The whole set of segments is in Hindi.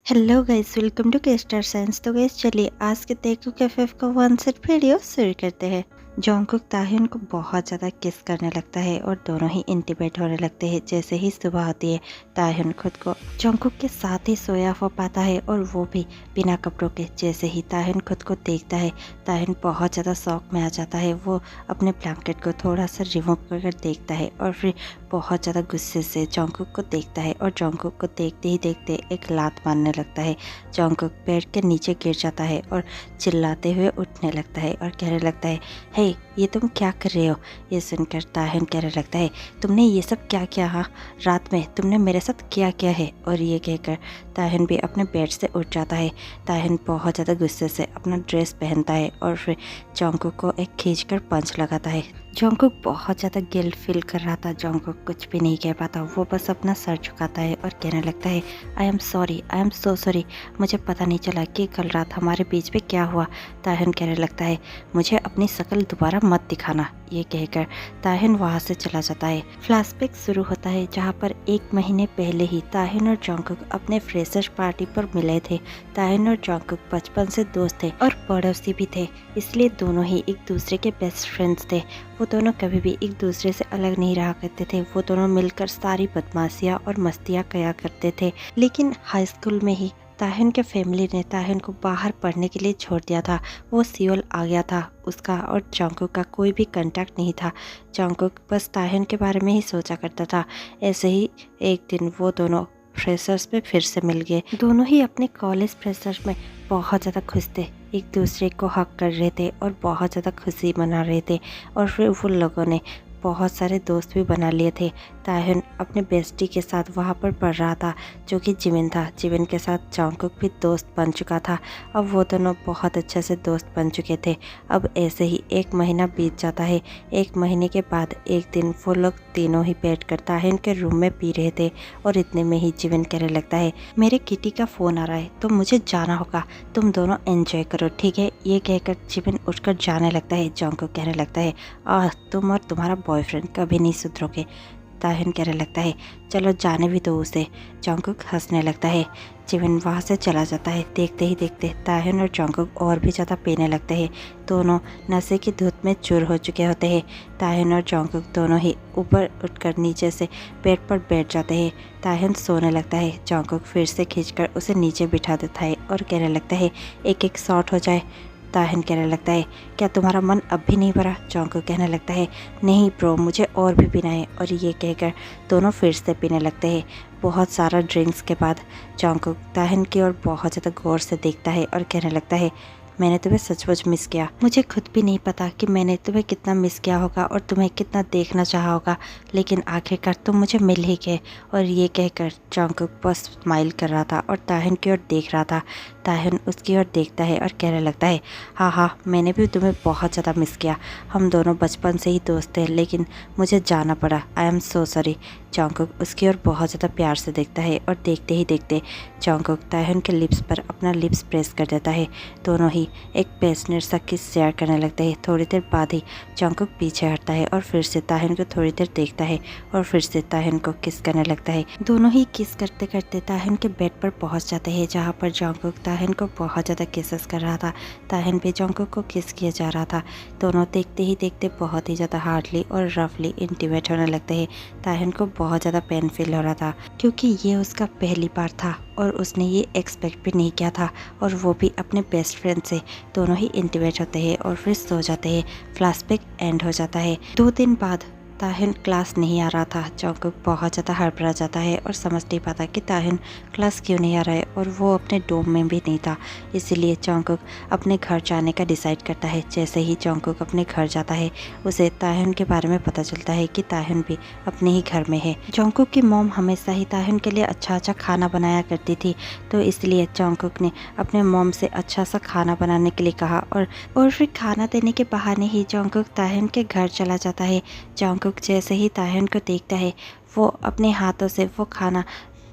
हेलो गाइस, वेलकम टू के स्टार साइंस। तो गाइस चलिए आज के तेकू कैफे का वन सेट वीडियो शुरू करते हैं। जॉन्गकुक ताह्युन को बहुत ज़्यादा किस करने लगता है और दोनों ही इंटीमेट होने लगते हैं। जैसे ही सुबह होती है ताह्युन खुद को जॉन्गकुक के साथ ही सोया हो पाता है और वो भी बिना कपड़ों के। जैसे ही ताह्युन खुद को देखता है ताह्युन बहुत ज़्यादा शौक में आ जाता है। वो अपने ब्लैंकेट को थोड़ा सा रिमूव कर देखता है और फिर बहुत ज़्यादा गुस्से से जॉन्गकुक को देखता है और जॉन्गकुक को देखते ही देखते एक लात मारने लगता है। जॉन्गकुक पेड़ के नीचे गिर जाता है और चिल्लाते हुए उठने लगता है और कहने लगता है, हे ये तुम क्या कर रहे हो। ये सुनकर ताह्युन कहने लगता है, तुमने ये सब क्या किया। हाँ, रात में तुमने मेरे साथ क्या किया है। और ये कहकर ताह्युन भी अपने बेड से उठ जाता है। ताह्युन बहुत ज़्यादा गुस्से से अपना ड्रेस पहनता है और फिर जॉन्गकुक को एक खींचकर पंच लगाता है। जॉन्गकुक बहुत ज़्यादा गिल्ट फील कर रहा था। जॉन्गकुक कुछ भी नहीं कह पाता। वो बस अपना सर झुकाता है और कहने लगता है, I am sorry, I am so sorry. मुझे पता नहीं चला कि कल रात हमारे बीच में क्या हुआ। ताह्युन कहने लगता है, मुझे अपनी शक्ल दोबारा मत दिखाना। ये कहकर ताह्युन वहाँ से चला जाता है। फ्लैशबैक शुरू होता है जहाँ पर 1 महीने पहले ही ताह्युन और जॉन्गकुक अपने फ्रेशर्स पार्टी पर मिले थे। ताह्युन और जॉन्गकुक बचपन से दोस्त थे और पड़ोसी भी थे, इसलिए दोनों ही एक दूसरे के बेस्ट फ्रेंड्स थे। वो दोनों कभी भी एक दूसरे से अलग नहीं रहा करते थे। वो दोनों मिलकर सारी बदमाशियाँ और मस्तियाँ किया करते थे। लेकिन हाई स्कूल में ही ताह्युन के फैमिली ने ताह्युन को बाहर पढ़ने के लिए छोड़ दिया था। वो सियोल आ गया था। उसका और जॉन्गकुक का कोई भी कांटेक्ट नहीं था। जॉन्गकुक बस ताह्युन के बारे में ही सोचा करता था। ऐसे ही एक दिन वो दोनों फ्रेशर्स में फिर से मिल गए। दोनों ही अपने कॉलेज फ्रेशर्स में बहुत ज़्यादा खुश थे। एक दूसरे को हक कर रहे थे और बहुत ज़्यादा खुशी मना रहे थे। और फिर वो लोगों ने बहुत सारे दोस्त भी बना लिए थे। ताह्युन अपने बेस्टी के साथ वहाँ पर पढ़ रहा था जो कि जिमिन था। जिमिन के साथ जॉन्गकुक भी दोस्त बन चुका था। अब वो दोनों बहुत अच्छे से दोस्त बन चुके थे। अब ऐसे ही 1 महीना बीत जाता है। 1 महीने के बाद एक दिन वो लोग तीनों ही बैठकर ताह्युन के रूम में पी रहे थे और इतने में ही जिमिन कहने लगता है, मेरे किटी का फ़ोन आ रहा है तो मुझे जाना होगा, तुम दोनों एंजॉय करो, ठीक है। ये कहकर जिमिन उठकर जाने लगता है। जॉन्गकुक कहने लगता है, तुम और तुम्हारा बॉयफ्रेंड कभी नहीं सुधरोगे। ताह्युन कहने लगता है, चलो जाने भी दो उसे। जॉन्गकुक हंसने लगता है। जिमिन वहाँ से चला जाता है। देखते ही देखते ताह्युन और जॉन्गकुक और भी ज़्यादा पीने लगते हैं। दोनों नशे की धुत में चूर हो चुके होते हैं। ताह्युन और जॉन्गकुक दोनों ही ऊपर उठकर नीचे से बेड पर बैठ जाते हैं। ताह्युन सोने लगता है। जॉन्गकुक फिर से खींचकर उसे नीचे बिठा देता है और कहने लगता है, एक एक शॉट हो जाए। ताह्युन कहने लगता है, क्या तुम्हारा मन अब भी नहीं भरा। जॉन्गकुक कहने लगता है, नहीं ब्रो, मुझे और भी पीना है। और ये कहकर दोनों फिर से पीने लगते हैं। बहुत सारा ड्रिंक्स के बाद जॉन्गकुक ताह्युन की ओर बहुत ज़्यादा गौर से देखता है और कहने लगता है, मैंने तुम्हें सचमुच मिस किया। मुझे खुद भी नहीं पता कि मैंने तुम्हें कितना मिस किया होगा और तुम्हें कितना देखना चाहा होगा, लेकिन आखिरकार तुम मुझे मिल ही गए। और ये कहकर जॉन्गकुक बस स्माइल कर रहा था और ताह्युन की ओर देख रहा था। ताह्युन उसकी ओर देखता है और कहने लगता है, हाँ हाँ, मैंने भी तुम्हें बहुत ज़्यादा मिस किया। हम दोनों बचपन से ही दोस्त थे, लेकिन मुझे जाना पड़ा। I am so sorry. जॉन्गकुक उसकी ओर बहुत ज़्यादा प्यार से देखता है और देखते ही देखते जॉन्गकुक ताह्युन के लिप्स पर अपना लिप्स प्रेस कर देता है। दोनों ही एक पैशनेट सा किस शेयर करने लगते हैं। थोड़ी देर बाद ही जॉन्गकुक पीछे हटता है और फिर से ताह्युन को थोड़ी देर देखता है और फिर से ताह्युन को किस करने लगता है। दोनों ही किस करते करते ताह्युन के बेड पर पहुंच जाते हैं जहां पर जॉन्गकुक ताह्युन को बहुत ज़्यादा किसेस कर रहा था। ताह्युन भी जॉन्गकुक को किस किया जा रहा था। दोनों देखते ही देखते बहुत ही ज़्यादा हार्डली और रफली इंटीमेट होने लगते हैं। ताह्युन को बहुत ज़्यादा पेन फील हो रहा था क्योंकि ये उसका पहली बार था और उसने ये एक्सपेक्ट भी नहीं किया था। और वो भी अपने बेस्ट फ्रेंड से। दोनों ही इंटीमेट होते हैं और फिर सो जाते हैं। फ्लैशबैक एंड हो जाता है। 2 दिन बाद ताह्युन क्लास नहीं आ रहा था। जॉन्गकुक बहुत ज़्यादा हड़बड़ा जाता है और समझ नहीं पाता कि ताह्युन क्लास क्यों नहीं आ रहा है और वो अपने डोम में भी नहीं था। इसीलिए जॉन्गकुक अपने घर जाने का डिसाइड करता है। जैसे ही जॉन्गकुक अपने घर जाता है उसे ताह्युन के बारे में पता चलता है कि ताह्युन भी अपने ही घर में है। जॉन्गकुक की मॉम हमेशा ही ताह्युन के लिए अच्छा अच्छा खाना बनाया करती थी, तो इसलिए जॉन्गकुक ने अपने मॉम से अच्छा सा खाना बनाने के लिए कहा और फिर खाना देने के बहाने ही जॉन्गकुक ताह्युन के घर चला जाता है। जॉन्गकुक जैसे ही ताह्युन को देखता है वो अपने हाथों से वो खाना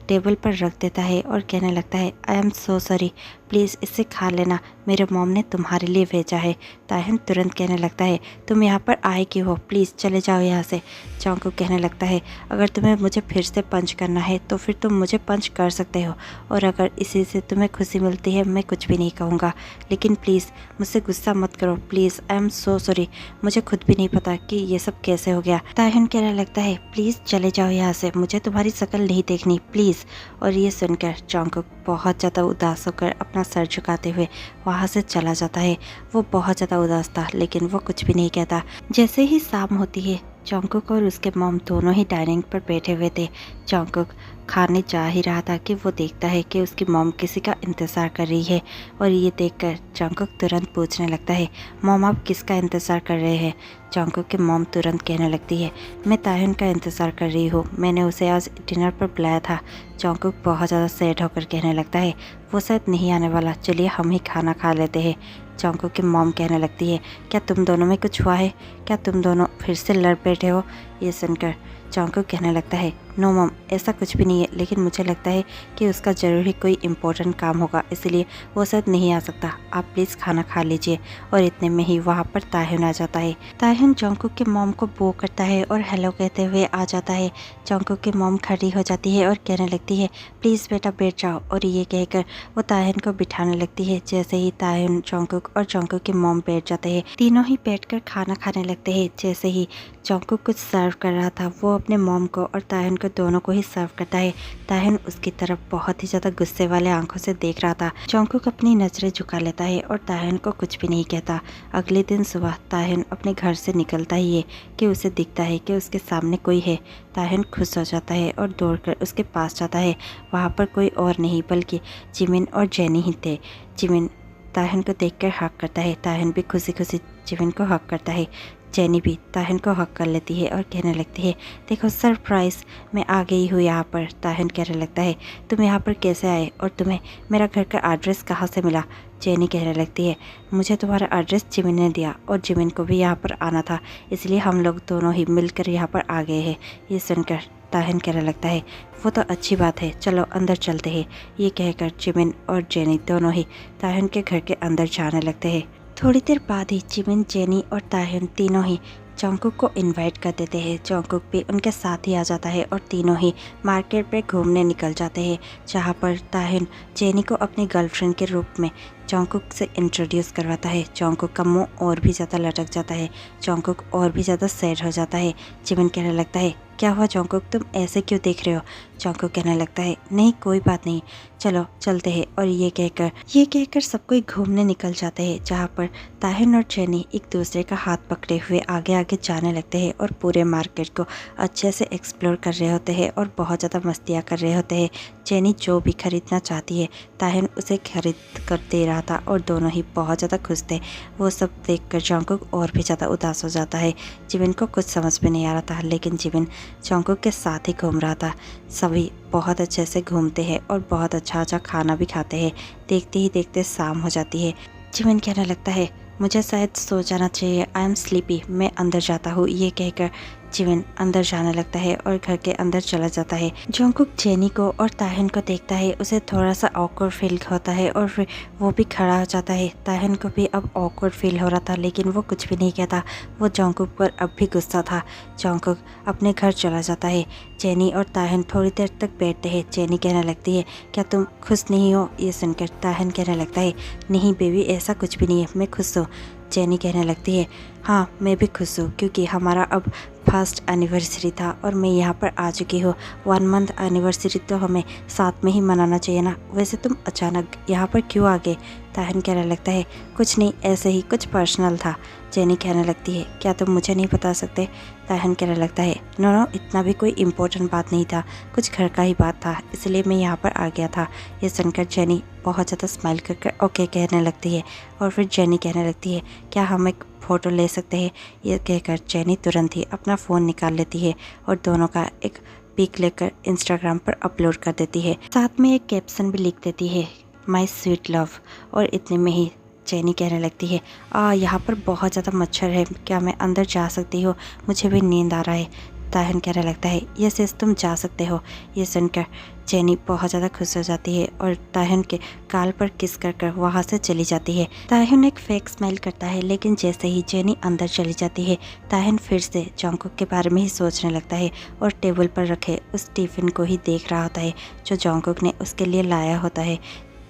टेबल पर रख देता है और कहने लगता है, I am so sorry, please इसे खा लेना, मेरे मॉम ने तुम्हारे लिए भेजा है। ताहिन तुरंत कहने लगता है तुम यहाँ पर आए क्यों हो, प्लीज़ चले जाओ यहाँ से। जॉन्गकुक कहने लगता है अगर तुम्हें मुझे फिर से पंच करना है तो फिर तुम मुझे पंच कर सकते हो, और अगर इसी से तुम्हें खुशी मिलती है मैं कुछ भी नहीं कहूँगा, लेकिन प्लीज़ मुझसे गुस्सा मत करो please, I am so sorry, मुझे खुद भी नहीं पता कि ये सब कैसे हो गया। ताहिन कहने लगता है प्लीज़ चले जाओ यहाँ से, मुझे तुम्हारी शक्ल नहीं देखनी प्लीज़। और ये सुनकर जॉन्गकुक बहुत ज़्यादा उदास होकर अपना सर झुकाते हुए वहाँ से चला जाता है। वो बहुत ज़्यादा उदास था लेकिन वो कुछ भी नहीं कहता। जैसे ही शाम होती है जॉन्गकुक और उसके मॉम दोनों ही डाइनिंग पर बैठे हुए थे। जॉन्गकुक खाने जा ही रहा था कि वो देखता है कि उसकी मॉम किसी का इंतज़ार कर रही है, और ये देखकर जॉन्गकुक तुरंत पूछने लगता है मॉम आप किसका इंतज़ार कर रहे हैं। जॉन्गकुक की मॉम तुरंत कहने लगती है मैं ताहिन का इंतज़ार कर रही हूँ, मैंने उसे आज डिनर पर बुलाया था। जॉन्गकुक बहुत ज़्यादा सैड होकर कहने लगता है वो शायद नहीं आने वाला, चलिए हम ही खाना खा लेते हैं। जॉन्गकुक की मॉम कहने लगती है क्या तुम दोनों में कुछ हुआ है, क्या तुम दोनों फिर से लड़ बैठे हो। ये सुनकर जॉन्गकुक कहने लगता है नो मॉम ऐसा कुछ भी नहीं है, लेकिन मुझे लगता है कि उसका ज़रूर ही कोई इम्पोर्टेंट काम होगा इसलिए वो शायद नहीं आ सकता, आप प्लीज़ खाना खा लीजिए। और इतने में ही वहाँ पर ताहिन आ जाता है। ताहिन जॉन्गकुक के मॉम को बो करता है और हेलो कहते हुए आ जाता है। जॉन्गकुक की मॉम खड़ी हो जाती है और कहने लगती है प्लीज़ बेटा बैठ जाओ, और ये कहकर वो ताहिन को बिठाने लगती है। जैसे ही ताहिन जॉन्गकुक और जॉन्गकुक की मॉम बैठ जाते हैं, तीनों ही बैठकर खाना खाने लगते हैं। जैसे ही जॉन्गकुक कुछ सर्व कर रहा था वो अपने मॉम को और ताहिन को दोनों को ही सर्व करता है। ताहिन उसकी तरफ बहुत ही ज़्यादा गुस्से वाले आंखों से देख रहा था। जॉन्गकुक अपनी नज़रें झुका लेता है और ताहिन को कुछ भी नहीं कहता। अगले दिन सुबह ताहिन अपने घर से निकलता ही है कि उसे दिखता है कि उसके सामने कोई है। ताहिन खुश हो जाता है और दौड़कर उसके पास जाता है। वहाँ पर कोई और नहीं बल्कि जिमिन और जेनी ही थे। जिमिन ताहिन को देखकर हक करता है। ताहिन भी खुशी खुशी जिमिन को हक करता है। जेनी भी ताहिन को हक कर लेती है और कहने लगती है देखो सरप्राइज़, मैं आ गई हूँ यहाँ पर। ताहिन कहने लगता है तुम यहाँ पर कैसे आए और तुम्हें मेरा घर का एड्रेस कहाँ से मिला। जेनी कहने लगती है मुझे तुम्हारा एड्रेस जिमिन ने दिया और जिमिन को भी यहाँ पर आना था, इसलिए हम लोग दोनों ही मिलकर यहाँ पर आ गए हैं। ये सुनकर ताहिन कहने लगता है वो तो अच्छी बात है, चलो अंदर चलते हैं। ये कहकर जिमिन और जेनी दोनों ही ताहिन के घर के अंदर जाने लगते हैं। थोड़ी देर बाद ही जिमिन, जेनी और ताहिन तीनों ही जॉन्गकुक को इनवाइट कर देते हैं। जॉन्गकुक भी उनके साथ ही आ जाता है और तीनों ही मार्केट पे घूमने निकल जाते हैं, जहाँ पर ताहिन जेनी को अपनी गर्लफ्रेंड के रूप में जॉन्गकुक से इंट्रोड्यूस करवाता है। जॉन्गकुक का मुंह और भी ज़्यादा लटक जाता है। जॉन्गकुक और भी ज़्यादा सैड हो जाता है। जिमिन कहने लगता है क्या हुआ जॉन्गकुक, तुम ऐसे क्यों देख रहे हो। जॉन्गकुक कहने लगता है नहीं कोई बात नहीं, चलो चलते हैं। और ये कहकर सब कोई घूमने निकल जाते हैं, जहाँ पर ताहिन और जेनी एक दूसरे का हाथ पकड़े हुए आगे आगे जाने लगते हैं और पूरे मार्केट को अच्छे से एक्सप्लोर कर रहे होते हैं और बहुत ज़्यादा मस्तियाँ कर रहे होते हैं। जेनी जो भी खरीदना चाहती है ताहिन उसे खरीद कर दे रहा था और दोनों ही बहुत ज़्यादा खुश थे। वो सब देखकर जॉन्गकुक और भी ज़्यादा उदास हो जाता है। जिमिन को कुछ समझ में नहीं आ रहा था, लेकिन जिमिन जॉन्गकुक के साथ ही घूम रहा था। सभी बहुत अच्छे से घूमते हैं और बहुत अच्छा अच्छा खाना भी खाते हैं। देखते ही देखते शाम हो जाती है। जिमिन कहने लगता है मुझे शायद सो जाना चाहिए, आई एम स्लीपी, मैं अंदर जाता हूँ। ये कहकर जिमिन अंदर जाने लगता है और घर के अंदर चला जाता है। जॉन्गकुक जेनी को और ताहिन को देखता है, उसे थोड़ा सा ऑकवर्ड फील होता है और फिर वो भी खड़ा हो जाता है। ताहिन को भी अब ऑकवर्ड फील हो रहा था, लेकिन वो कुछ भी नहीं कहता। वो जॉन्गकुक पर अब भी गुस्सा था। जॉन्गकुक अपने घर चला जाता है। जेनी और ताहिन थोड़ी देर तक बैठते हैं। जेनी कहने लगती है क्या तुम खुश नहीं हो। ये सुनकर ताहिन कहने लगता है नहीं बेबी ऐसा कुछ भी नहीं है, मैं खुश हूँ। जेनी कहने लगती है हाँ मैं भी खुश हूँ, क्योंकि हमारा अब फर्स्ट एनिवर्सरी था और मैं यहाँ पर आ चुकी हूँ। 1 मंथ एनिवर्सरी तो हमें साथ में ही मनाना चाहिए ना, वैसे तुम अचानक यहाँ पर क्यों आ गए। ताहिन कहने लगता है कुछ नहीं, ऐसे ही कुछ पर्सनल था। जेनी कहने लगती है क्या तुम मुझे नहीं बता सकते। ताहिन कहने लगता है नो नो इतना भी कोई इम्पोर्टेंट बात नहीं था, कुछ घर का ही बात था, इसलिए मैं यहाँ पर आ गया था। ये सुनकर जेनी बहुत ज़्यादा स्माइल कर ओके कहने लगती है और फिर जेनी कहने लगती है क्या हम एक फ़ोटो ले सकते हैं। ये कहकर जेनी तुरंत ही अपना फ़ोन निकाल लेती है और दोनों का एक पिक लेकर इंस्टाग्राम पर अपलोड कर देती है। साथ में एक कैप्शन भी लिख देती है माई स्वीट लव। और इतने में ही जेनी कहने लगती है यहाँ पर बहुत ज़्यादा मच्छर है, क्या मैं अंदर जा सकती हूँ, मुझे भी नींद आ रहा है। ताहन कहने लगता है यस यस तुम जा सकते हो। ये सुनकर जेनी बहुत ज़्यादा खुश हो जाती है और ताहन के गाल पर किस कर कर वहाँ से चली जाती है। ताहन एक फेक स्माइल करता है, लेकिन जैसे ही जेनी अंदर चली जाती है ताहन फिर से जॉन्गकुक के बारे में ही सोचने लगता है और टेबल पर रखे उस टिफ़िन को ही देख रहा होता है जो जॉन्गकुक ने उसके लिए लाया होता है।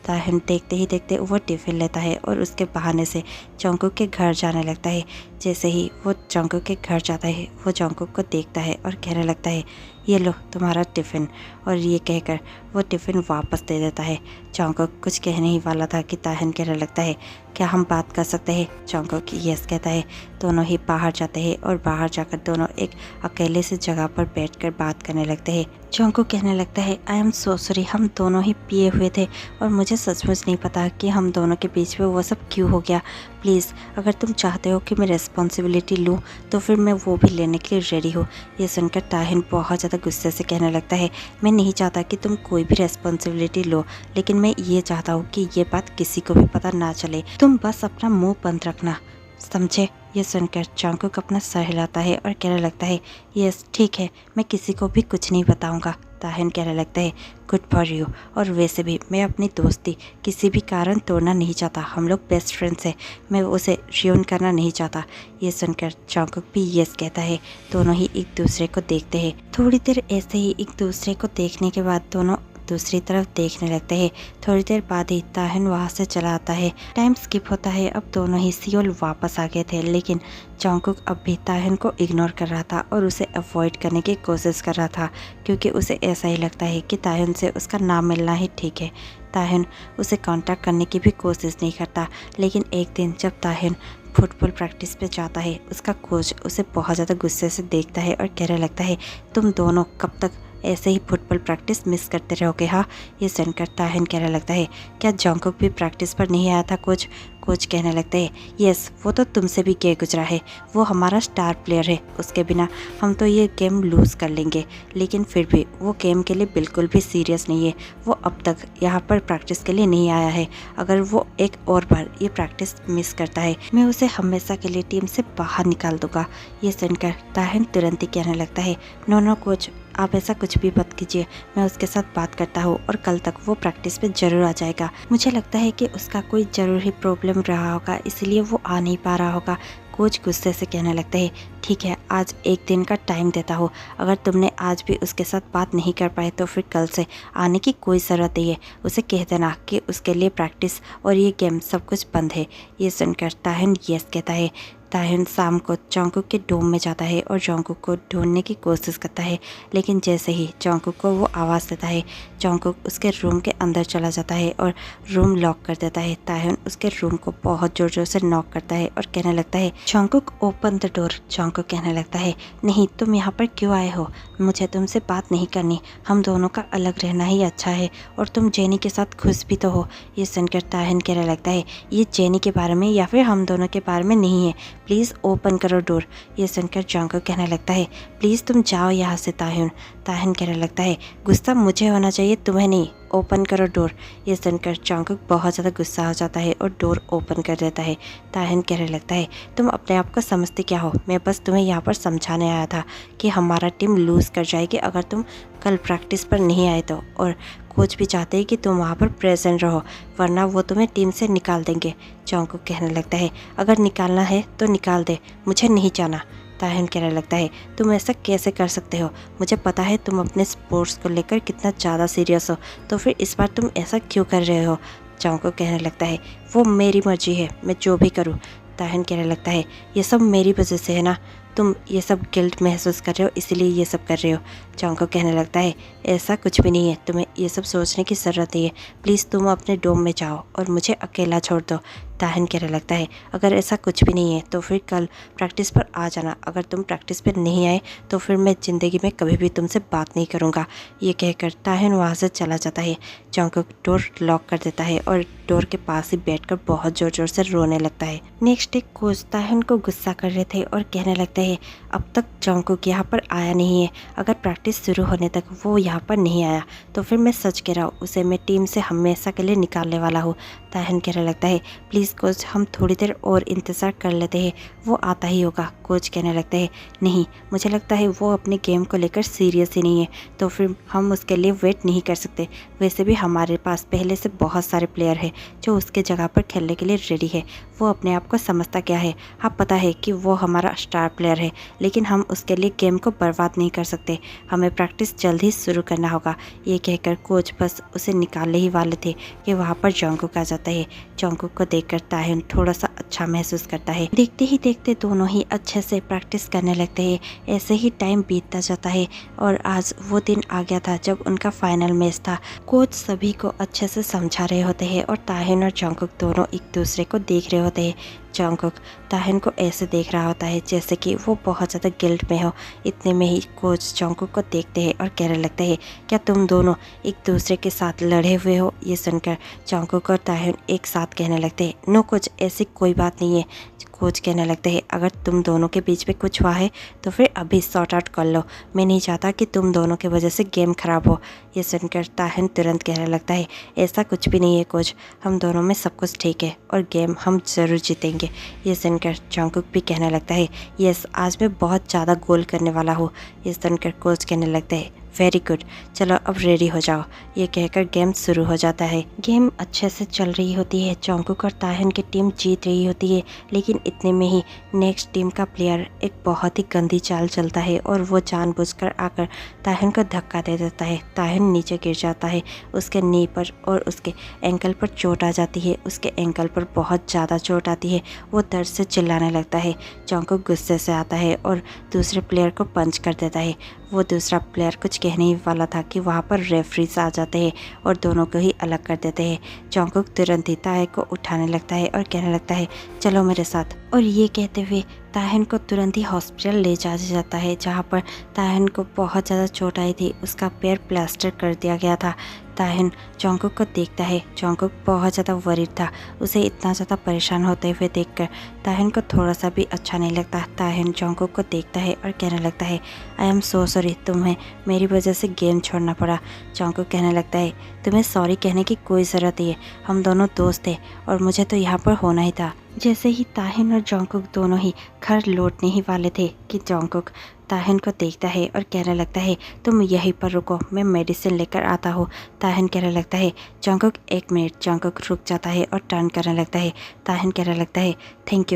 ताहन देखते ही देखते वो टिफ़िन लेता है और उसके बहाने से जॉन्गकुक के घर जाने लगता है। जैसे ही वो जॉन्गकुक के घर जाता है वो जॉन्गकुक को देखता है और कहने लगता है ये लो तुम्हारा टिफ़िन, और ये कहकर वो टिफ़िन वापस दे देता है। जॉन्गकुक कुछ कहने ही वाला था कि ताहन कहने लगता है क्या हम बात कर सकते हैं। जॉन्गकुक यस कहता है। दोनों ही बाहर जाते हैं और बाहर जाकर दोनों एक अकेले से जगह पर बैठकर बात करने लगते हैं। जॉन्गकुक कहने लगता है आई एम सो सॉरी, हम दोनों ही पिए हुए थे और मुझे सचमुच नहीं पता कि हम दोनों के बीच में वो सब क्यों हो गया। प्लीज़ अगर तुम चाहते हो कि मैं रिस्पॉन्सिबिलिटी लूँ तो फिर मैं वो भी लेने के लिए रेडी हूँ। ये सुनकर ताहन बहुत ज़्यादा गुस्से से कहने लगता है मैं नहीं चाहता कि तुम कोई भी रिस्पॉन्सिबिलिटी लो, लेकिन मैं ये चाहता हूँ कि ये बात किसी को भी पता ना चले। तुम बस अपना मुंह बंद रखना, समझे। ये सुनकर जॉन्गकुक अपना सर हिलाता है और कहने लगता है यस ठीक है, मैं किसी को भी कुछ नहीं बताऊंगा। ताहन कहने लगता है गुड फॉर यू, और वैसे भी मैं अपनी दोस्ती किसी भी कारण तोड़ना नहीं चाहता, हम लोग बेस्ट फ्रेंड्स हैं, मैं उसे रियून करना नहीं चाहता। ये सुनकर जॉन्गकुक भी यस कहता है। दोनों ही एक दूसरे को देखते हैं। थोड़ी देर ऐसे ही एक दूसरे को देखने के बाद दोनों दूसरी तरफ देखने लगते हैं। थोड़ी देर बाद ही ताहन वहाँ से चला आता है। टाइम स्किप होता है। अब दोनों ही सियोल वापस आ गए थे, लेकिन जॉन्गकुक अब भी ताहन को इग्नोर कर रहा था और उसे अवॉइड करने की कोशिश कर रहा था, क्योंकि उसे ऐसा ही लगता है कि ताहन से उसका नाम मिलना ही ठीक है। ताहन उसे कांटेक्ट करने की भी कोशिश नहीं करता। लेकिन एक दिन जब ताहन फुटबॉल प्रैक्टिस पे जाता है, उसका कोच उसे बहुत ज़्यादा गुस्से से देखता है और कहने लगता है तुम दोनों कब तक ऐसे ही फुटबॉल प्रैक्टिस मिस करते रहोगे। हाँ, ये सुनकर ताहन कहने लगता है क्या जॉन्गकुक भी प्रैक्टिस पर नहीं आया था कोच। कोच कहने लगते हैं यस वो तो तुमसे भी गए गुजरा है, वो हमारा स्टार प्लेयर है, उसके बिना हम तो ये गेम लूज़ कर लेंगे। लेकिन फिर भी वो गेम के लिए बिल्कुल भी सीरियस नहीं है, वो अब तक यहाँ पर प्रैक्टिस के लिए नहीं आया है। अगर वो एक और बार ये प्रैक्टिस मिस करता है मैं उसे हमेशा के लिए टीम से बाहर निकाल दूंगा। ये सुनकर ताहन तुरंत ही कहने लगता है नो कोच, आप ऐसा कुछ भी मत कीजिए, मैं उसके साथ बात करता हूँ और कल तक वो प्रैक्टिस पे ज़रूर आ जाएगा। मुझे लगता है कि उसका कोई ज़रूर ही प्रॉब्लम रहा होगा, इसलिए वो आ नहीं पा रहा होगा। कोच गुस्से से कहने लगते हैं ठीक है, आज एक दिन का टाइम देता हूँ, अगर तुमने आज भी उसके साथ बात नहीं कर पाए तो फिर कल से आने की कोई ज़रूरत नहीं है। उसे कह देना कि उसके लिए प्रैक्टिस और ये गेम सब कुछ बंद है। ये सुनकर ताहन यस कहता है। ताहन शाम को जॉन्गकुक के डोम में जाता है और जॉन्गकुक को ढूंढने की कोशिश करता है, लेकिन जैसे ही जॉन्गकुक को वो आवाज़ देता है जॉन्गकुक उसके रूम के अंदर चला जाता है और रूम लॉक कर देता है। ताहन उसके रूम को बहुत ज़ोर ज़ोर से नॉक करता है और कहने लगता है जॉन्गकुक ओपन द डोर। जॉन्गकुक कहने लगता है नहीं, तुम यहाँ पर क्यों आए हो, मुझे तुमसे बात नहीं करनी, हम दोनों का अलग रहना ही अच्छा है, और तुम जेनी के साथ खुश भी तो हो। ये सुनकर ताहन कहने लगता है ये जेनी के बारे में या फिर हम दोनों के बारे में नहीं है, प्लीज़ ओपन करो डोर। ये सुनकर जॉन्गकुक कहने लगता है प्लीज़ तुम जाओ यहाँ से ताहन। ताहन कहने लगता है गुस्सा मुझे होना चाहिए, तुम्हें नहीं, ओपन करो डोर। ये सुनकर जॉन्गकुक बहुत ज़्यादा गुस्सा हो जाता है और डोर ओपन कर देता है। ताहन कहने लगता है तुम अपने आप को समझते क्या हो, मैं बस तुम्हें यहाँ पर समझाने आया था कि हमारा टीम लूज़ कर जाएगी अगर तुम कल प्रैक्टिस पर नहीं आए तो, और कोच भी चाहते हैं कि तुम वहाँ पर प्रेजेंट रहो, वरना वो तुम्हें टीम से निकाल देंगे। जॉन्गकुक कहने लगता है अगर निकालना है तो निकाल दे, मुझे नहीं जाना। ताहन कहने लगता है तुम ऐसा कैसे कर सकते हो, मुझे पता है तुम अपने स्पोर्ट्स को लेकर कितना ज़्यादा सीरियस हो, तो फिर इस बार तुम ऐसा क्यों कर रहे हो। जॉन्गकुक कहने लगता है वो मेरी मर्जी है, मैं जो भी करूँ। ताहन कहने लगता है ये सब मेरी वजह से है ना, तुम ये सब गिल्ट महसूस कर रहे हो इसीलिए ये सब कर रहे हो। जॉन्गकुक कहने लगता है ऐसा कुछ भी नहीं है, तुम्हें ये सब सोचने की ज़रूरत नहीं है, प्लीज़ तुम अपने डोम में जाओ और मुझे अकेला छोड़ दो। ताहन कहने लगता है अगर ऐसा कुछ भी नहीं है तो फिर कल प्रैक्टिस पर आ जाना, अगर तुम प्रैक्टिस पर नहीं आए तो फिर मैं ज़िंदगी में कभी भी तुमसे बात नहीं करूँगा। ये कहकर ताहन वहाँ से चला जाता है। जॉन्गकुक डोर लॉक कर देता है और डोर के पास ही बैठकर बहुत ज़ोर ज़ोर से रोने लगता है। नेक्स्ट डे कोच ताहन को गुस्सा कर रहे थे और कहने लगता है हैं अब तक जॉन्गकुक यहाँ पर आया नहीं है, अगर प्रैक्टिस शुरू होने तक वो यहाँ पर नहीं आया तो फिर मैं सच कह रहा हूँ उसे मैं टीम से हमेशा के लिए निकालने वाला हूँ। ताहन कहने लगता है प्लीज़ कोच हम थोड़ी देर और इंतज़ार कर लेते हैं, वो आता ही होगा। कोच कहने लगता है नहीं, मुझे लगता है वो अपने गेम को लेकर सीरियस ही नहीं है, तो फिर हम उसके लिए वेट नहीं कर सकते। वैसे भी हमारे पास पहले से बहुत सारे प्लेयर हैं जो उसके जगह पर खेलने के लिए रेडी है। वो अपने आप को समझता क्या है, हाँ पता है कि वो हमारा स्टार प्लेयर है, लेकिन हम उसके लिए गेम को बर्बाद नहीं कर सकते, हमें प्रैक्टिस जल्द ही शुरू करना होगा। ये कहकर कोच बस उसे निकालने ही वाले थे कि वहाँ पर जॉन्गकुक आ जाता है। जॉन्गकुक को देखकर ताहन थोड़ा सा अच्छा महसूस करता है। देखते ही देखते दोनों ही अच्छे से प्रैक्टिस करने लगते हैं। ऐसे ही टाइम बीतता जाता है और आज वो दिन आ गया था जब उनका फाइनल मैच था। कोच सभी को अच्छे से समझा रहे होते हैं और ताहन और जॉन्गकुक दोनों एक दूसरे को देख रहे होते हैं। जॉन्गकुक ताहन को ऐसे देख रहा होता है जैसे कि वो बहुत ज़्यादा गिल्ट में हो। इतने में ही कोच जॉन्गकुक को देखते हैं और कहने लगते हैं क्या तुम दोनों एक दूसरे के साथ लड़े हुए हो। ये सुनकर जॉन्गकुक और ताहन एक साथ कहने लगते हैं नो कोच, ऐसी कोई बात नहीं है। कोच कहने लगते हैं अगर तुम दोनों के बीच में कुछ हुआ है तो फिर अभी सॉर्ट आउट कर लो, मैं नहीं चाहता कि तुम दोनों की वजह से गेम खराब हो। ये सुनकर ताहन तुरंत कहने लगता है ऐसा कुछ भी नहीं है कोच, हम दोनों में सब कुछ ठीक है और गेम हम ज़रूर जीतेंगे। ये सुनकर जॉन्गकुक भी कहने लगता है यस, आज मैं बहुत ज़्यादा गोल करने वाला हूँ। ये सुनकर कोच कहने लगता है वेरी गुड, चलो अब रेडी हो जाओ। ये कहकर गेम शुरू हो जाता है। गेम अच्छे से चल रही होती है, जॉन्गकुक और ताहन की टीम जीत रही होती है, लेकिन इतने में ही नेक्स्ट टीम का प्लेयर एक बहुत ही गंदी चाल चलता है और वो जानबूझकर आकर ताहन को धक्का दे देता है। ताहन नीचे गिर जाता है, उसके नी पर और उसके एंकल पर चोट आ जाती है। उसके एंकल पर बहुत ज़्यादा चोट आती है, वो दर्द से चिल्लाने लगता है। जॉन्गकुक गुस्से से आता है और दूसरे प्लेयर को पंच कर देता है। वो दूसरा प्लेयर कुछ कहने ही वाला था कि वहाँ पर रेफरीज आ जाते हैं और दोनों को ही अलग कर देते हैं। जॉन्गकुक तुरंत ही ताहन को उठाने लगता है और कहने लगता है चलो मेरे साथ। और ये कहते हुए ताहन को तुरंत ही हॉस्पिटल ले जाया जाता है, जहाँ पर ताहन को बहुत ज़्यादा चोट आई थी, उसका पैर प्लास्टर कर दिया गया था। ताहन जॉन्गकुक को देखता है, जॉन्गकुक बहुत ज़्यादा वरीड था। उसे इतना ज़्यादा परेशान होते हुए देखकर ताहन को थोड़ा सा भी अच्छा नहीं लगता। ताहन जॉन्गकुक को देखता है और कहने लगता है आई एम सो सॉरी, तुम्हें मेरी वजह से गेम छोड़ना पड़ा। जॉन्गकुक कहने लगता है तुम्हें सॉरी कहने की कोई ज़रूरत नहीं है, हम दोनों दोस्त थे और मुझे तो यहाँ पर होना ही था। जैसे ही ताहन और जॉन्गकुक दोनों ही घर लौटने ही वाले थे कि जॉन्गकुक ताहन को देखता है और कहने लगता है तुम यहीं पर रुको, मैं मेडिसिन लेकर आता हूँ। ताहन कहने लगता है जॉन्गकुक एक मिनट। जॉन्गकुक रुक जाता है और टर्न करने लगता है। ताहन कहने लगता है थैंक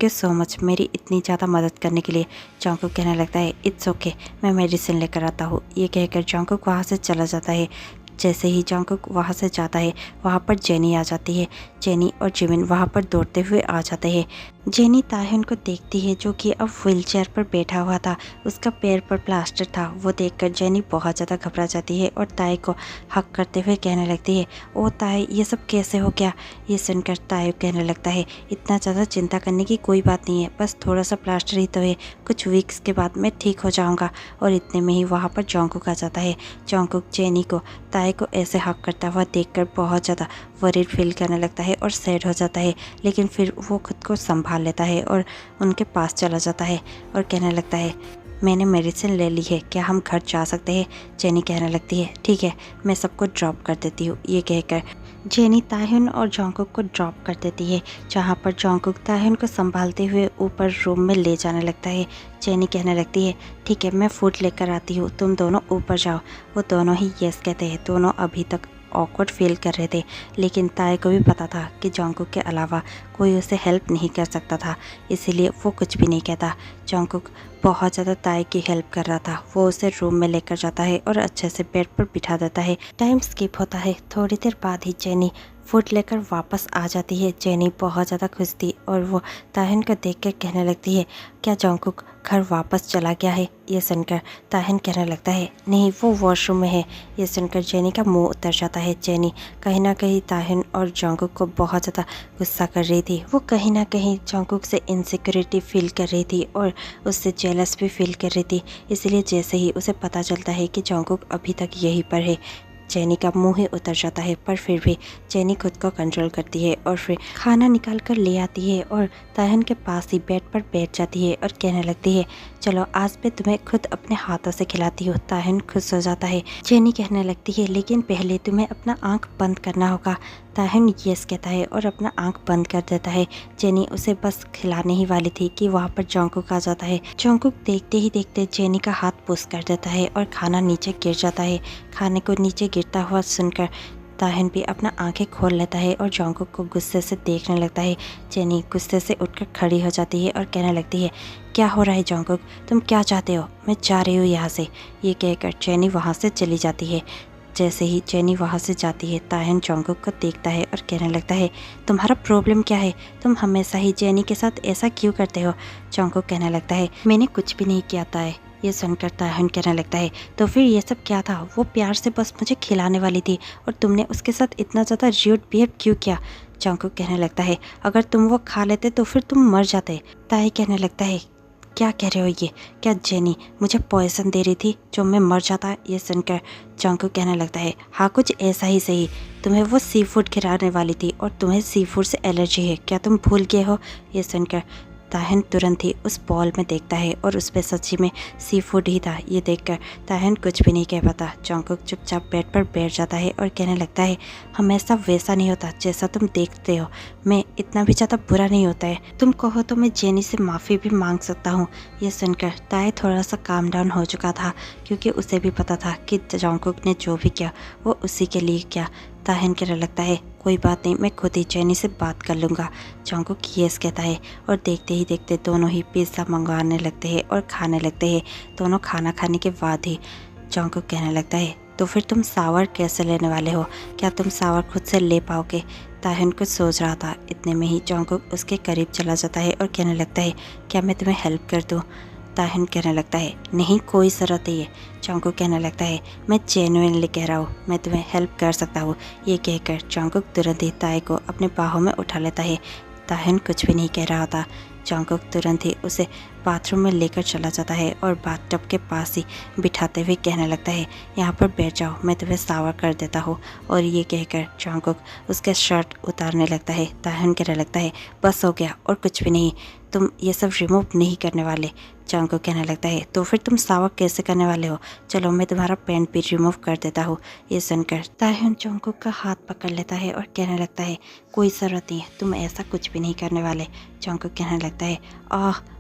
यू सो मच मेरी इतनी ज़्यादा मदद करने के लिए। जॉन्गकुक कहने लगता है इट्स ओके, मैं मेडिसिन लेकर आता हूँ। ये कहकर जॉन्गकुक वहाँ से चला जाता है। जैसे ही जॉन्गकुक वहाँ से जाता है वहाँ पर जेनी आ जाती है। जेनी और जिमिन वहाँ पर दौड़ते हुए आ जाते हैं। जेनी ताहन को देखती है जो कि अब व्हीलचेयर पर बैठा हुआ था, उसका पैर पर प्लास्टर था। वो देखकर जेनी बहुत ज़्यादा घबरा जाती है और ताई को हक करते हुए कहने लगती है ओ ताई ये सब कैसे हो गया। ये सुनकर ताई कहने लगता है इतना ज़्यादा चिंता करने की कोई बात नहीं है, बस थोड़ा सा प्लास्टर ही तो है, कुछ वीक्स के बाद मैं ठीक हो जाऊँगा। और इतने में ही वहाँ पर जॉन्गकुक आ जाता है। जॉन्गकुक जेनी को ताई को ऐसे हक करता हुआ देखकर बहुत ज़्यादा वरीड फील करने लगता है और सैड हो जाता है, लेकिन फिर वो खुद को संभाल लेता है और उनके पास चला जाता है और कहने लगता है मैंने मेडिसिन ले ली है, क्या हम घर जा सकते हैं। जेनी कहने लगती है ठीक है, मैं सबको ड्रॉप कर देती हूँ। ये कहकर जेनी ताहन और जॉन्गकुक को ड्रॉप कर देती है, जहाँ पर जॉन्गकुक ताहन को संभालते हुए ऊपर रूम में ले जाने लगता है। जेनी कहने लगती है ठीक है, मैं फूड लेकर आती हूँ, तुम दोनों ऊपर जाओ। वो दोनों ही यस कहते हैं। दोनों अभी तक ऑकवर्ड फील कर रहे थे, लेकिन ताई को भी पता था कि जॉन्गकुक के अलावा कोई उसे हेल्प नहीं कर सकता था, इसीलिए वो कुछ भी नहीं कहता। जॉन्गकुक बहुत ज़्यादा ताई की हेल्प कर रहा था। वो उसे रूम में लेकर जाता है और अच्छे से बेड पर बिठा देता है। टाइम स्किप होता है। थोड़ी देर बाद ही जेनी फूड लेकर वापस आ जाती है। जेनी बहुत ज़्यादा खुश थी और वो ताहन को देखकर कहने लगती है क्या जॉन्गकुक घर वापस चला गया है। ये सुनकर ताहन कहने लगता है नहीं, वो वॉशरूम में है। ये सुनकर जेनी का मुंह उतर जाता है। जेनी कहीं ना कहीं ताहन और जॉन्गकुक को बहुत ज़्यादा गुस्सा कर रही थी। वो कहीं ना कहीं जॉन्गकुक से इनसिक्योरिटी फील कर रही थी और उससे जेलस भी फील कर रही थी। इसलिए जैसे ही उसे पता चलता है कि जॉन्गकुक अभी तक यहीं पर है, जेनी का मुंह ही उतर जाता है, पर फिर भी जेनी खुद को कंट्रोल करती है और फिर खाना निकाल कर ले आती है और ताहन के पास ही बेड पर बैठ जाती है और कहने लगती है, चलो आज मैं तुम्हें खुद अपने हाथों से खिलाती हूँ। ताहन खुश हो जाता है। जेनी कहने लगती है, लेकिन पहले तुम्हें अपना आँख बंद करना होगा। ताहन यस कहता है और अपना आँख बंद कर देता है। जेनी उसे बस खिलाने ही वाली थी कि वहाँ पर जोंगकुक आ जाता है। जोंगकुक देखते ही देखते जेनी का हाथ पुश कर देता है और खाना नीचे गिर जाता है। खाने को नीचे गिरता हुआ सुनकर ताहन भी अपना आंखें खोल लेता है और जोंगकुक को गुस्से से देखने लगता है। जेनी गुस्से से उठकर खड़ी हो जाती है और कहने लगती है, क्या हो रहा है जोंगकुक, तुम क्या चाहते हो, मैं जा रही हूँ यहाँ से। ये कहकर जेनी वहाँ से चली जाती है। जैसे ही जेनी वहाँ से जाती है, ताहन जोंगकुक को देखता है और कहने लगता है, तुम्हारा प्रॉब्लम क्या है, तुम हमेशा ही जेनी के साथ ऐसा क्यों करते हो। जोंगकुक कहने लगता है, मैंने कुछ भी नहीं किया था। ये सुनकर ताहन कहने लगता है, तो फिर ये सब क्या था, वो प्यार से बस मुझे खिलाने वाली थी और तुमने उसके साथ इतना ज़्यादा र्यूड बिहेव क्यों किया। जोंगकुक कहने लगता है, अगर तुम वो खा लेते तो फिर तुम मर जाते। ताई कहने लगता है, क्या कह रहे हो ये, क्या जेनी मुझे पॉइजन दे रही थी जो मैं मर जाता। ये सुनकर जोंगकुक कहने लगता है, हाँ कुछ ऐसा ही सही, तुम्हें वो सी फूड खिलाने वाली थी और तुम्हें सी फूड से एलर्जी है, क्या तुम भूल गए हो। ये सुनकर ताहन तुरंत ही उस बॉल में देखता है और उस पर सच्ची में सी फूड ही था। ये देखकर ताहन कुछ भी नहीं कह पाता। जोंगकुक चुपचाप बेड पर बैठ जाता है और कहने लगता है, हमेशा वैसा नहीं होता जैसा तुम देखते हो, मैं इतना भी ज़्यादा बुरा नहीं होता है, तुम कहो तो मैं जेनी से माफ़ी भी मांग सकता हूँ। ये सुनकर ताए थोड़ा सा काम डाउन हो चुका था, क्योंकि उसे भी पता था कि जोंगकुक ने जो भी किया वो उसी के लिए किया। ताहन कहने लगता है, कोई बात नहीं, मैं खुद ही जेनी से बात कर लूँगा। जोंगकुक यस कहता है और देखते ही देखते दोनों ही पिज़्ज़ा मंगवाने लगते हैं और खाने लगते हैं। दोनों खाना खाने के बाद ही जोंगकुक कहने लगता है, तो फिर तुम सावर कैसे लेने वाले हो, क्या तुम सावर खुद से ले पाओगे। ताहन कुछ सोच रहा था, इतने में ही जोंगकुक उसके करीब चला जाता है और कहने लगता है, क्या मैं तुम्हें हेल्प कर दूँ। ताहन कहने लगता है, नहीं कोई ज़रूरत नहीं है। जोंगकुक कहने लगता है, मैं जेन्युइनली कह रहा हूँ, मैं तुम्हें हेल्प कर सकता हूँ। ये कहकर जोंगकुक तुरंत ही ताए को अपने बाहों में उठा लेता है। ताहन कुछ भी नहीं कह रहा था। जोंगकुक तुरंत ही उसे बाथरूम में लेकर चला जाता है और बाथटब के पास ही बिठाते हुए कहने लगता है, यहाँ पर बैठ जाओ, मैं तुम्हें सावर कर देता हूँ। और ये कहकर जोंगकुक उसके शर्ट उतारने लगता है। ताहन कहने लगता है, बस हो गया और कुछ भी नहीं, तुम ये सब रिमूव नहीं करने वाले। जोंगकुक कहने लगता है, तो फिर तुम सावर कैसे करने वाले हो, चलो मैं तुम्हारा पैंट भी रिमूव कर देता हूँ। ये सुनकर ताहन जोंगकुक का हाथ पकड़ लेता है और कहने लगता है, कोई ज़रूरत नहीं है, तुम ऐसा कुछ भी नहीं करने वाले। जोंगकुक कहने लगता है,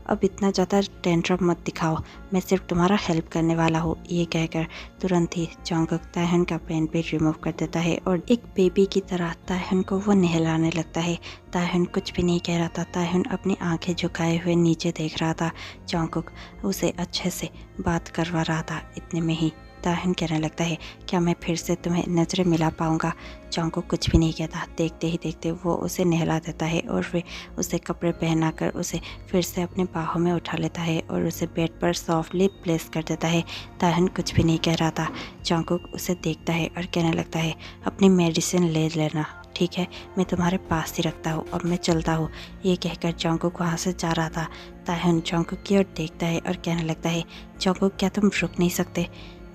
अब इतना ज़्यादा टेंट्रम मत दिखाओ, मैं सिर्फ तुम्हारा हेल्प करने वाला हूँ। ये कहकर तुरंत ही जोंगकुक ताहन का पैंट भी रिमूव कर देता है और एक बेबी की तरह ताहन को वो नहलाने लगता है। ताहन कुछ भी नहीं कह रहा था। ताहन अपनी आंखें झुकाए हुए नीचे देख रहा था। जोंगकुक उसे अच्छे से बात करवा रहा था। इतने में ही ताहन कहने लगता है, क्या मैं फिर से तुम्हें नज़रें मिला पाऊँगा। जोंगकुक कुछ भी नहीं कहता। देखते ही देखते वो उसे नहला देता है और फिर उसे कपड़े पहनाकर उसे फिर से अपने बाहों में उठा लेता है और उसे बेड पर सॉफ्टली प्लेस कर देता है। ताहन कुछ भी नहीं कह रहा था। जोंगकुक उसे देखता है और कहने लगता है, अपनी मेडिसिन ले लेना, ठीक है, मैं तुम्हारे पास ही रखता हूँ, अब मैं चलता हूँ। ये कहकर जोंगकुक वहाँ से जा रहा था। ताहन जोंगकुक की ओर देखता है और कहने लगता है, जोंगकुक क्या तुम रुक नहीं सकते।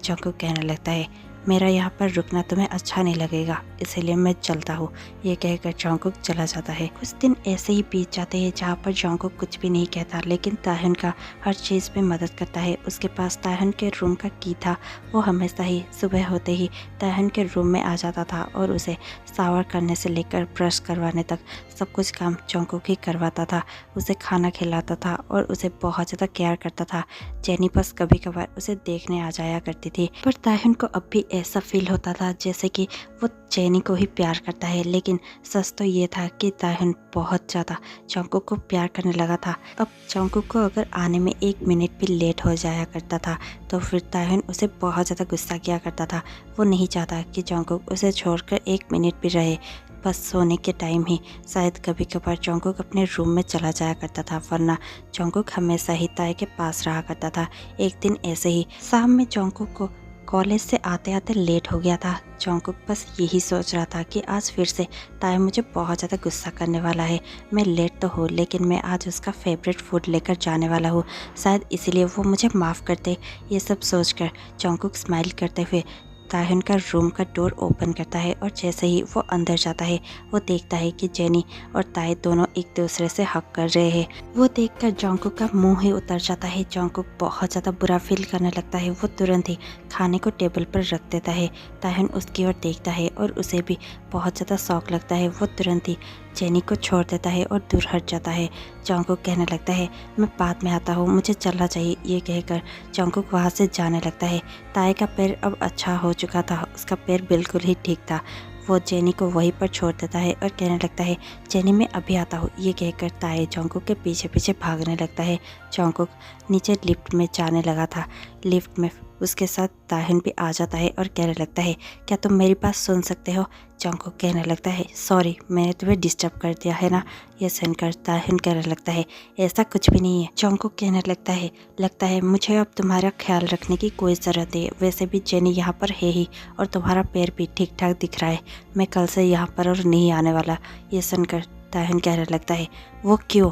जोंगकुक कहने लगता है, मेरा यहाँ पर रुकना तुम्हें अच्छा नहीं लगेगा, इसीलिए मैं चलता हूँ। ये कहकर जोंगकुक चला जाता है। कुछ दिन ऐसे ही बीत जाते हैं जहाँ पर जोंगकुक कुछ भी नहीं कहता, लेकिन ताहन का हर चीज़ में मदद करता है। उसके पास ताहन के रूम का की था। वो हमेशा ही सुबह होते ही ताहन के रूम में आ जाता था और उसे शावर करने से लेकर ब्रश करवाने तक सब कुछ काम जोंगकुक ही करवाता था। उसे खाना खिलाता था और उसे बहुत ज़्यादा केयर करता था। जेनी बस कभी कभार उसे देखने आ जाया करती थी, पर ताहन को अब भी ऐसा फील होता था जैसे कि वो जेनी को ही प्यार करता है। लेकिन सच तो ये था कि ताहन बहुत ज़्यादा जोंगकुक को प्यार करने लगा था। अब जोंगकुक को अगर आने में 1 मिनट भी लेट हो जाया करता था तो फिर ताहन उसे बहुत ज़्यादा गुस्सा किया करता था। वो नहीं चाहता कि जोंगकुक उसे छोड़कर 1 मिनट भी रहे। बस सोने के टाइम ही शायद कभी कभार जोंगकुक अपने रूम में चला जाया करता था, वरना जोंगकुक हमेशा ही ताए के पास रहा करता था। एक दिन ऐसे ही शाम में जोंगकुक को कॉलेज से आते आते लेट हो गया था। जोंगकुक बस यही सोच रहा था कि आज फिर से ताए मुझे बहुत ज़्यादा गुस्सा करने वाला है। मैं लेट तो हूँ, लेकिन मैं आज उसका फेवरेट फूड लेकर जाने वाला हूँ, शायद इसीलिए वो मुझे माफ़ कर दे। ये सब सोचकर जोंगकुक स्माइल करते हुए ताहिन का रूम का डोर ओपन करता है और जैसे ही वो अंदर जाता है वो देखता है कि जेनी और ताई दोनों एक दूसरे से हक कर रहे हैं। वो देखकर जोंगकुक का मुंह ही उतर जाता है। जोंगकुक बहुत ज़्यादा बुरा फील करने लगता है। वो तुरंत ही खाने को टेबल पर रख देता है। ताहिन उसकी ओर देखता है और उसे भी बहुत ज़्यादा शौक लगता है। वो तुरंत ही जेनी को छोड़ देता है और दूर हट जाता है। जोंगकुक कहने लगता है मैं बाद में आता हूँ, मुझे चलना चाहिए। ये कहकर जोंगकुक वहाँ से जाने लगता है। ताई का पैर अब अच्छा हो चुका था, उसका पैर बिल्कुल ही ठीक था। वो जेनी को वहीं पर छोड़ देता है और कहने लगता है जेनी मैं अभी आता हूँ। ये कहकर ताई जोंगकुक के पीछे पीछे भागने लगता है। जोंगकुक नीचे लिफ्ट में जाने लगा था। लिफ्ट में उसके साथ ताहिन भी आ जाता है और कहने लगता है क्या तुम मेरी बात सुन सकते हो। जोंगकुक कहने लगता है सॉरी मैंने तुम्हें डिस्टर्ब कर दिया है ना। ये सुनकर ताहिन कहने लगता है ऐसा कुछ भी नहीं है। जोंगकुक कहने लगता है मुझे अब तुम्हारा ख्याल रखने की कोई ज़रूरत है। वैसे भी जेनी यहाँ पर है ही और तुम्हारा पैर भी ठीक ठाक दिख रहा है। मैं कल से यहाँ पर और नहीं आने वाला। ये सुनकर ताहिन कहने लगता है वो क्यों।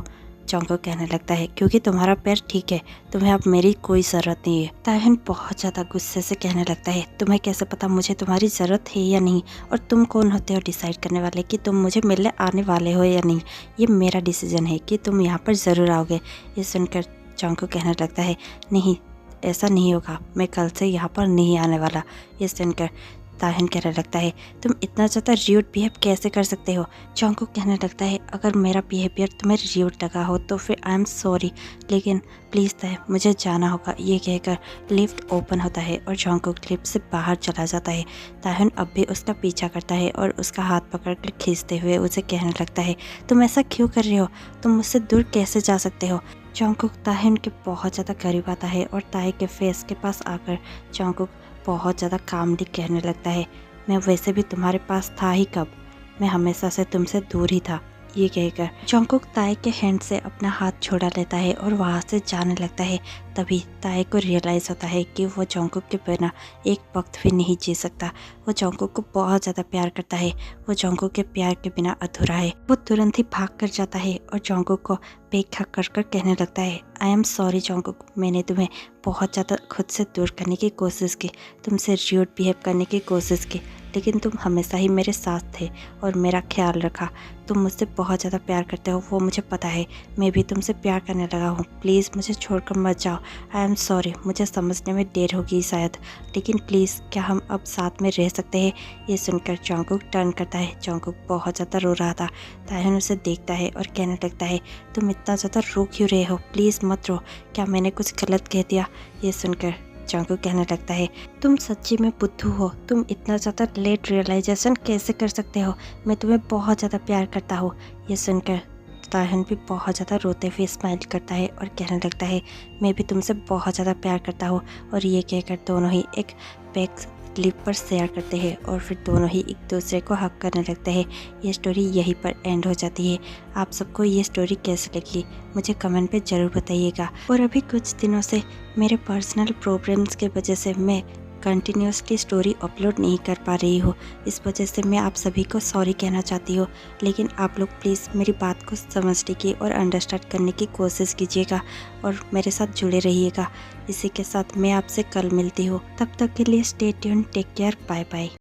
जोंगकुक कहने लगता है क्योंकि तुम्हारा पैर ठीक है, तुम्हें अब मेरी कोई ज़रूरत नहीं है। ताहिन बहुत ज़्यादा गुस्से से कहने लगता है तुम्हें कैसे पता मुझे तुम्हारी ज़रूरत है या नहीं, और तुम कौन होते हो डिसाइड करने वाले कि तुम मुझे मिलने आने वाले हो या नहीं। ये मेरा डिसीजन है कि तुम यहाँ पर ज़रूर आओगे। ये सुनकर जोंगकुक कहने लगता है नहीं ऐसा नहीं होगा, मैं कल से यहाँ पर नहीं आने वाला। ये सुनकर ताहिन कहने लगता है तुम इतना ज़्यादा र्यूड बिहेव कैसे कर सकते हो। जोंगकुक कहने लगता है अगर मेरा बिहेवियर तुम्हें र्यूड लगा हो तो फिर आई एम सॉरी, लेकिन प्लीज़ ताई मुझे जाना होगा। ये कहकर लिफ्ट ओपन होता है और जोंगकुक लिफ्ट से बाहर चला जाता है। ताहिन अब भी उसका पीछा करता है और उसका हाथ पकड़कर खींचते हुए उसे कहने लगता है तुम ऐसा क्यों कर रहे हो, तुम मुझसे दूर कैसे जा सकते हो। जोंगकुक ताहिन के बहुत ज़्यादा करीब आता है और ताई के फेस के पास आकर जोंगकुक बहुत ज़्यादा कामली कहने लगता है मैं वैसे भी तुम्हारे पास था ही कब, मैं हमेशा से तुमसे दूर ही था। ये कहकर जोंगकुक ताई के हैंड से अपना हाथ छोड़ा लेता है और वहाँ से जाने लगता है। तभी ताई को रियलाइज़ होता है कि वो जोंगकुक के बिना एक वक्त भी नहीं जी सकता। वो जोंगकुक को बहुत ज़्यादा प्यार करता है। वो जोंगकुक के प्यार के बिना अधूरा है। वो तुरंत ही भाग कर जाता है और जोंगकुक को पेट खा कर कहने लगता है आई एम सॉरी जोंगकुक, मैंने तुम्हें बहुत ज़्यादा खुद से दूर करने की कोशिश की, तुमसे र्यूड बिहेव करने की कोशिश की, लेकिन तुम हमेशा ही मेरे साथ थे और मेरा ख्याल रखा। तुम मुझसे बहुत ज़्यादा प्यार करते हो, वो मुझे पता है। मैं भी तुमसे प्यार करने लगा हूँ, प्लीज़ मुझे छोड़कर मत जाओ। आई एम सॉरी, मुझे समझने में देर होगी शायद, लेकिन प्लीज़ क्या हम अब साथ में रह सकते हैं। ये सुनकर जोंगकुक टर्न करता है। जोंगकुक बहुत ज़्यादा रो रहा था। ताहिन उसे देखता है और कहने लगता है तुम इतना ज़्यादा रो क्यों रहे हो, प्लीज़ मत रो, क्या मैंने कुछ गलत कह दिया। ये सुनकर जोंगकुक कहने लगता है तुम सच्ची में बुद्धू हो, तुम इतना ज़्यादा लेट रियलाइजेशन कैसे कर सकते हो, मैं तुम्हें बहुत ज़्यादा प्यार करता हूँ। ये सुनकर ताहिन भी बहुत ज़्यादा रोते हुए स्माइल करता है और कहने लगता है मैं भी तुमसे बहुत ज़्यादा प्यार करता हूँ। और ये कहकर दोनों ही एक बैग लिफ्ट पर शेयर करते हैं और फिर दोनों ही एक दूसरे को हक करने लगते हैं। ये स्टोरी यहीं पर एंड हो जाती है। आप सबको ये स्टोरी कैसी लगी मुझे कमेंट पे ज़रूर बताइएगा। और अभी कुछ दिनों से मेरे पर्सनल प्रॉब्लम्स के वजह से मैं कंटिन्यूसली स्टोरी अपलोड नहीं कर पा रही हूँ। इस वजह से मैं आप सभी को सॉरी कहना चाहती हूँ, लेकिन आप लोग प्लीज़ मेरी बात को समझने की और अंडरस्टैंड करने की कोशिश कीजिएगा और मेरे साथ जुड़े रहिएगा। इसी के साथ मैं आपसे कल मिलती हूँ। तब तक के लिए stay tuned, take care, bye bye.